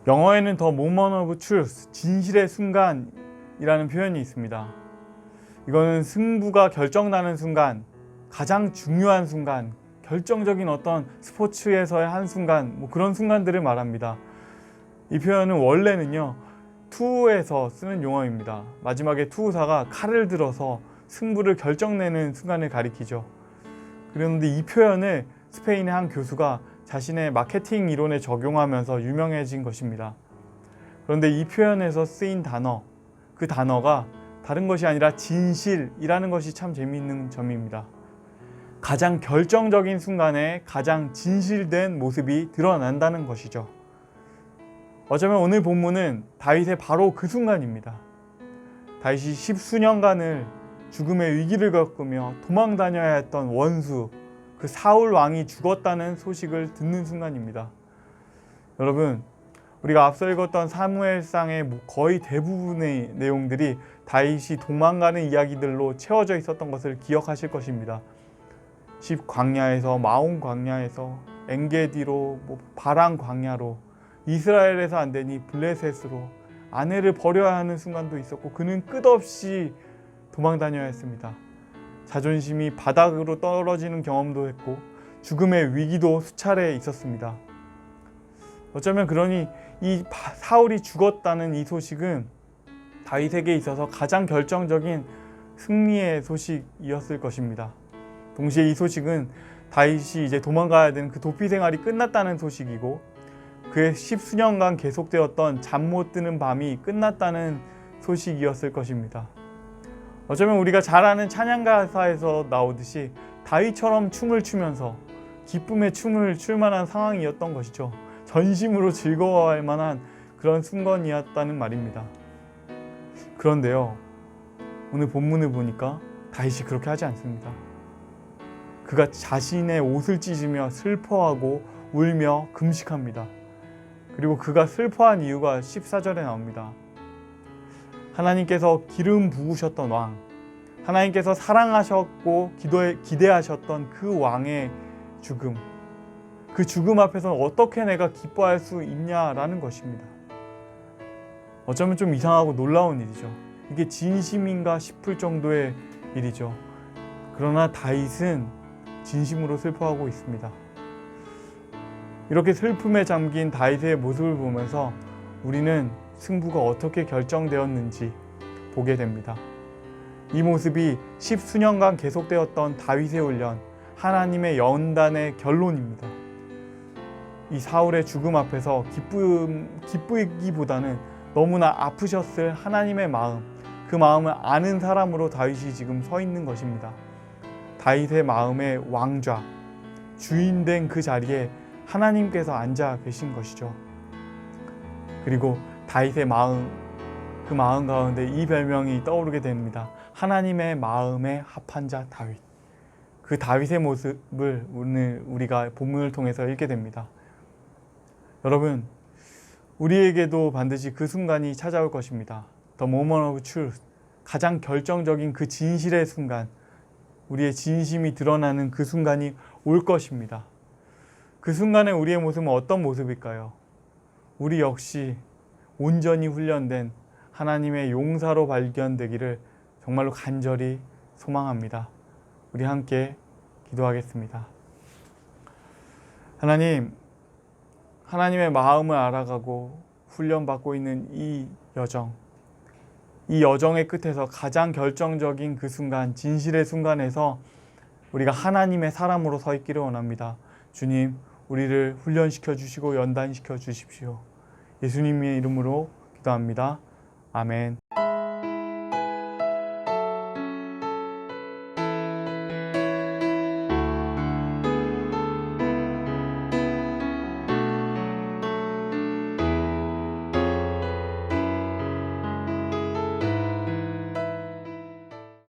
영어에는 The moment of truth, 진실의 순간이라는 표현이 있습니다. 이거는 승부가 결정나는 순간, 가장 중요한 순간, 결정적인 어떤 스포츠에서의 한 순간, 그런 순간들을 말합니다. 이 표현은 원래는요, 투에서 쓰는 용어입니다. 마지막에 투우사가 칼을 들어서 승부를 결정내는 순간을 가리키죠. 그런데 이 표현을 스페인의 한 교수가 자신의 마케팅 이론에 적용하면서 유명해진 것입니다. 그런데 이 표현에서 쓰인 단어, 그 단어가 다른 것이 아니라 진실이라는 것이 참 재미있는 점입니다. 가장 결정적인 순간에 가장 진실된 모습이 드러난다는 것이죠. 어쩌면 오늘 본문은 다윗의 바로 그 순간입니다. 다윗이 10수년간을 죽음의 위기를 겪으며 도망 다녀야 했던 원수, 그 사울 왕이 죽었다는 소식을 듣는 순간입니다. 여러분, 우리가 앞서 읽었던 사무엘상의 거의 대부분의 내용들이 다윗이 도망가는 이야기들로 채워져 있었던 것을 기억하실 것입니다. 10 광야에서, 마온 광야에서, 엔게디로, 바란 광야로, 이스라엘에서 안 되니 블레셋으로 아내를 버려야 하는 순간도 있었고, 그는 끝없이 도망 다녀야 했습니다. 자존심이 바닥으로 떨어지는 경험도 했고, 죽음의 위기도 수차례 있었습니다. 어쩌면 그러니 이 사울이 죽었다는 이 소식은 다윗에게 있어서 가장 결정적인 승리의 소식이었을 것입니다. 동시에 이 소식은 다윗이 이제 도망가야 되는 그 도피 생활이 끝났다는 소식이고, 그의 10수년간 계속되었던 잠 못 드는 밤이 끝났다는 소식이었을 것입니다. 어쩌면 우리가 잘 아는 찬양가사에서 나오듯이 다윗처럼 춤을 추면서 기쁨의 춤을 출 만한 상황이었던 것이죠. 전심으로 즐거워할 만한 그런 순간이었다는 말입니다. 그런데요, 오늘 본문을 보니까 다윗이 그렇게 하지 않습니다. 그가 자신의 옷을 찢으며 슬퍼하고 울며 금식합니다. 그리고 그가 슬퍼한 이유가 14절에 나옵니다. 하나님께서 기름 부으셨던 왕, 하나님께서 사랑하셨고 기대하셨던 그 왕의 죽음, 그 죽음 앞에서 어떻게 내가 기뻐할 수 있냐라는 것입니다. 어쩌면 좀 이상하고 놀라운 일이죠. 이게 진심인가 싶을 정도의 일이죠. 그러나 다윗은 진심으로 슬퍼하고 있습니다. 이렇게 슬픔에 잠긴 다윗의 모습을 보면서 우리는 승부가 어떻게 결정되었는지 보게 됩니다. 이 모습이 10수년간 계속되었던 다윗의 훈련, 하나님의 연단의 결론입니다. 이 사울의 죽음 앞에서 기쁘기보다는 너무나 아프셨을 하나님의 마음, 그 마음을 아는 사람으로 다윗이 지금 서 있는 것입니다. 다윗의 마음의 왕좌, 주인된 그 자리에 하나님께서 앉아 계신 것이죠. 그리고 다윗의 마음, 그 마음 가운데 이 별명이 떠오르게 됩니다. 하나님의 마음에 합한 자 다윗. 그 다윗의 모습을 오늘 우리가 본문을 통해서 읽게 됩니다. 여러분, 우리에게도 반드시 그 순간이 찾아올 것입니다. The moment of truth, 가장 결정적인 그 진실의 순간, 우리의 진심이 드러나는 그 순간이 올 것입니다. 그 순간에 우리의 모습은 어떤 모습일까요? 우리 역시 온전히 훈련된 하나님의 용사로 발견되기를 정말로 간절히 소망합니다. 우리 함께 기도하겠습니다. 하나님, 하나님의 마음을 알아가고 훈련받고 있는 이 여정의 끝에서 가장 결정적인 그 순간, 진실의 순간에서 우리가 하나님의 사람으로 서 있기를 원합니다. 주님, 우리를 훈련시켜 주시고 연단시켜 주십시오. 예수님의 이름으로 기도합니다. 아멘.